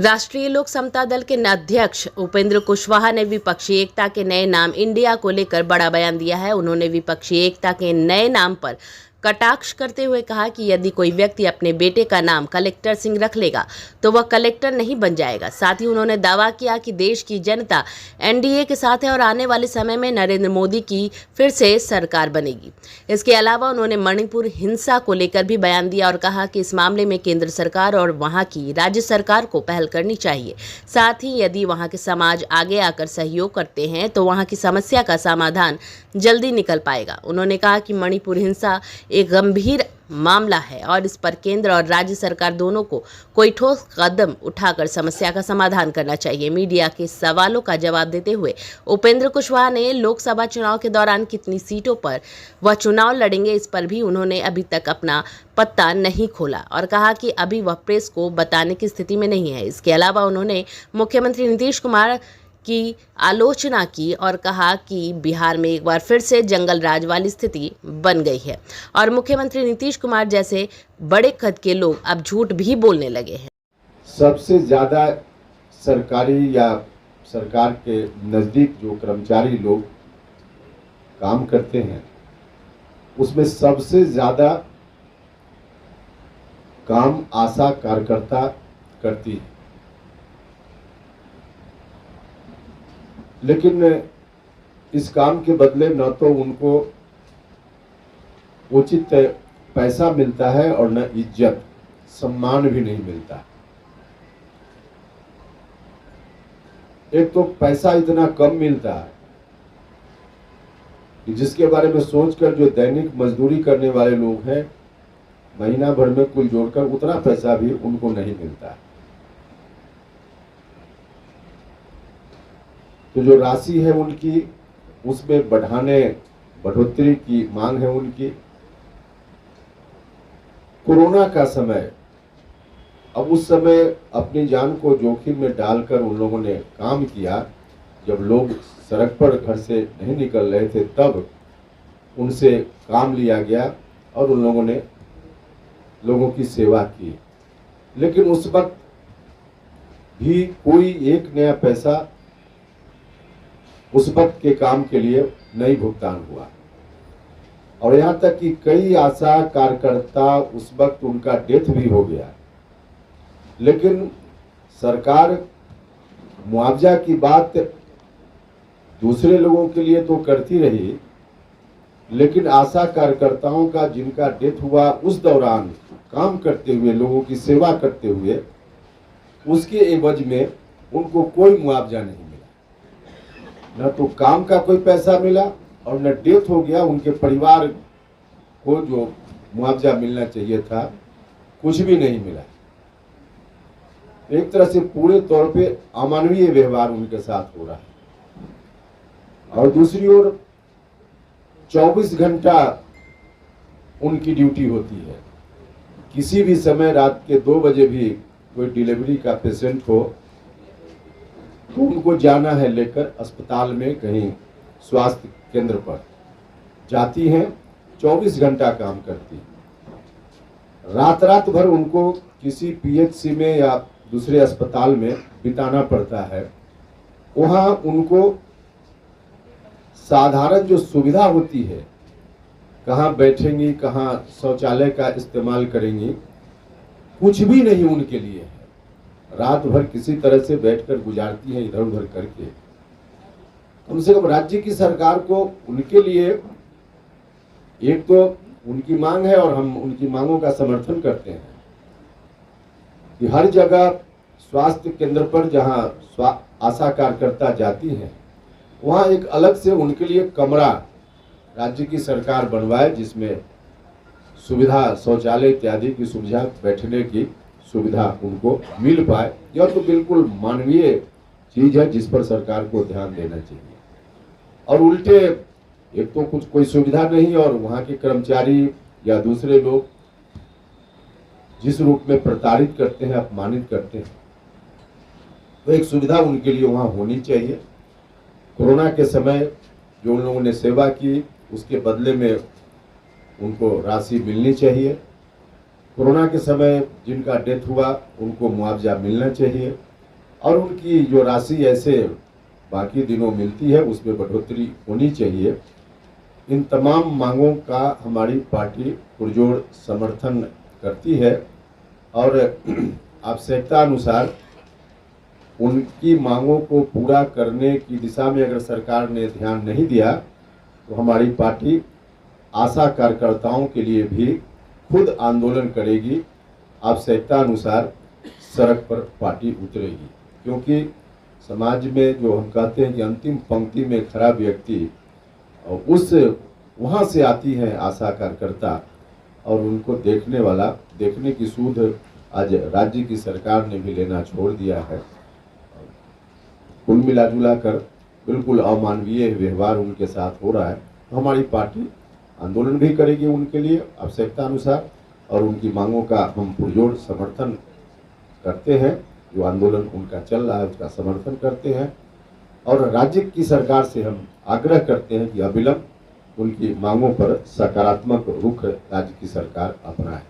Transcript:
राष्ट्रीय लोक समता दल के अध्यक्ष उपेंद्र कुशवाहा ने विपक्षी एकता के नए नाम इंडिया को लेकर बड़ा बयान दिया है। उन्होंने विपक्षी एकता के नए नाम पर कटाक्ष करते हुए कहा कि यदि कोई व्यक्ति अपने बेटे का नाम कलेक्टर सिंह रख लेगा तो वह कलेक्टर नहीं बन जाएगा। साथ ही उन्होंने दावा किया कि देश की जनता एनडीए के साथ है और आने वाले समय में नरेंद्र मोदी की फिर से सरकार बनेगी। इसके अलावा उन्होंने मणिपुर हिंसा को लेकर भी बयान दिया और कहा कि इस मामले में केंद्र सरकार और वहां की राज्य सरकार को पहल करनी चाहिए। साथ ही यदि वहां के समाज आगे आकर सहयोग करते हैं तो वहां की समस्या का समाधान जल्दी निकल पाएगा। उन्होंने कहा कि मणिपुर हिंसा एक गंभीर मामला है और इस पर केंद्र और राज्य सरकार दोनों को कोई ठोस कदम उठाकर समस्या का समाधान करना चाहिए। मीडिया के सवालों का जवाब देते हुए उपेंद्र कुशवाहा ने लोकसभा चुनाव के दौरान कितनी सीटों पर वह चुनाव लड़ेंगे इस पर भी उन्होंने अभी तक अपना पत्ता नहीं खोला और कहा कि अभी वह प्रेस को बताने की स्थिति में नहीं है। इसके अलावा उन्होंने मुख्यमंत्री नीतीश कुमार की आलोचना की और कहा कि बिहार में एक बार फिर से जंगल राज वाली स्थिति बन गई है और मुख्यमंत्री नीतीश कुमार जैसे बड़े कद के लोग अब झूठ भी बोलने लगे हैं। सबसे ज्यादा सरकारी या सरकार के नजदीक जो कर्मचारी लोग काम करते हैं उसमें सबसे ज्यादा काम आशा कार्यकर्ता करती है, लेकिन इस काम के बदले न तो उनको उचित पैसा मिलता है और न इज्जत सम्मान भी नहीं मिलता। एक तो पैसा इतना कम मिलता है कि जिसके बारे में सोचकर जो दैनिक मजदूरी करने वाले लोग हैं महीना भर में कुल जोड़कर उतना पैसा भी उनको नहीं मिलता है। तो जो राशि है उनकी उसमें बढ़ोतरी की मांग है उनकी। कोरोना का समय, अब उस समय अपनी जान को जोखिम में डालकर उन लोगों ने काम किया। जब लोग सड़क पर घर से नहीं निकल रहे थे तब उनसे काम लिया गया और उन लोगों ने लोगों की सेवा की, लेकिन उस वक्त भी कोई एक नया पैसा उस वक्त के काम के लिए नहीं भुगतान हुआ और यहाँ तक कि कई आशा कार्यकर्ता उस वक्त उनका डेथ भी हो गया। लेकिन सरकार मुआवजा की बात दूसरे लोगों के लिए तो करती रही, लेकिन आशा कार्यकर्ताओं का जिनका डेथ हुआ उस दौरान काम करते हुए, लोगों की सेवा करते हुए, उसके एवज में उनको कोई मुआवजा नहीं मिला। न तो काम का कोई पैसा मिला और न डेथ हो गया उनके परिवार को जो मुआवजा मिलना चाहिए था कुछ भी नहीं मिला। एक तरह से पूरे तौर पे अमानवीय व्यवहार उनके साथ हो रहा है। और दूसरी ओर 24 घंटा उनकी ड्यूटी होती है। किसी भी समय रात के 2 बजे भी कोई डिलीवरी का पेशेंट हो तो उनको जाना है लेकर अस्पताल में, कहीं स्वास्थ्य केंद्र पर जाती हैं, 24 घंटा काम करती। रात भर उनको किसी पीएचसी में या दूसरे अस्पताल में बिताना पड़ता है। वहाँ उनको साधारण जो सुविधा होती है, कहाँ बैठेंगी, कहाँ शौचालय का इस्तेमाल करेंगी, कुछ भी नहीं उनके लिए है। रात भर किसी तरह से बैठकर गुजारती है इधर उधर करके। कम से कम राज्य की सरकार को उनके लिए, एक तो उनकी मांग है और हम उनकी मांगों का समर्थन करते हैं कि हर जगह स्वास्थ्य केंद्र पर जहां आशा कार्यकर्ता जाती हैं वहां एक अलग से उनके लिए कमरा राज्य की सरकार बनवाए, जिसमें सुविधा, शौचालय इत्यादि की सुविधा, बैठने की सुविधा उनको मिल पाए। यह तो बिल्कुल मानवीय चीज है जिस पर सरकार को ध्यान देना चाहिए। और उल्टे एक तो कुछ कोई सुविधा नहीं और वहां के कर्मचारी या दूसरे लोग जिस रूप में प्रताड़ित करते हैं, अपमानित करते हैं, तो एक सुविधा उनके लिए वहां होनी चाहिए। कोरोना के समय जो उन लोगों ने सेवा की उसके बदले में उनको राशि मिलनी चाहिए। कोरोना के समय जिनका डेथ हुआ उनको मुआवजा मिलना चाहिए। और उनकी जो राशि ऐसे बाकी दिनों मिलती है उसमें बढ़ोतरी होनी चाहिए। इन तमाम मांगों का हमारी पार्टी पुरजोर समर्थन करती है और आवश्यकता अनुसार उनकी मांगों को पूरा करने की दिशा में अगर सरकार ने ध्यान नहीं दिया तो हमारी पार्टी आशा कार्यकर्ताओं के लिए भी खुद आंदोलन करेगी, आवश्यकता अनुसार सड़क पर पार्टी उतरेगी। क्योंकि समाज में जो हम कहते हैं कि अंतिम पंक्ति में खड़ा व्यक्ति उस वहाँ से आती है आशा कार्यकर्ता, और उनको देखने की सूध आज राज्य की सरकार ने भी लेना छोड़ दिया है। कुल मिला जुला कर बिल्कुल अमानवीय व्यवहार उनके साथ हो रहा है। हमारी पार्टी आंदोलन भी करेगी उनके लिए आवश्यकता अनुसार, और उनकी मांगों का हम पुरजोर समर्थन करते हैं। जो आंदोलन उनका चल रहा है उसका समर्थन करते हैं, और राज्य की सरकार से हम आग्रह करते हैं कि अविलंब उनकी मांगों पर सकारात्मक रुख राज्य की सरकार अपनाए।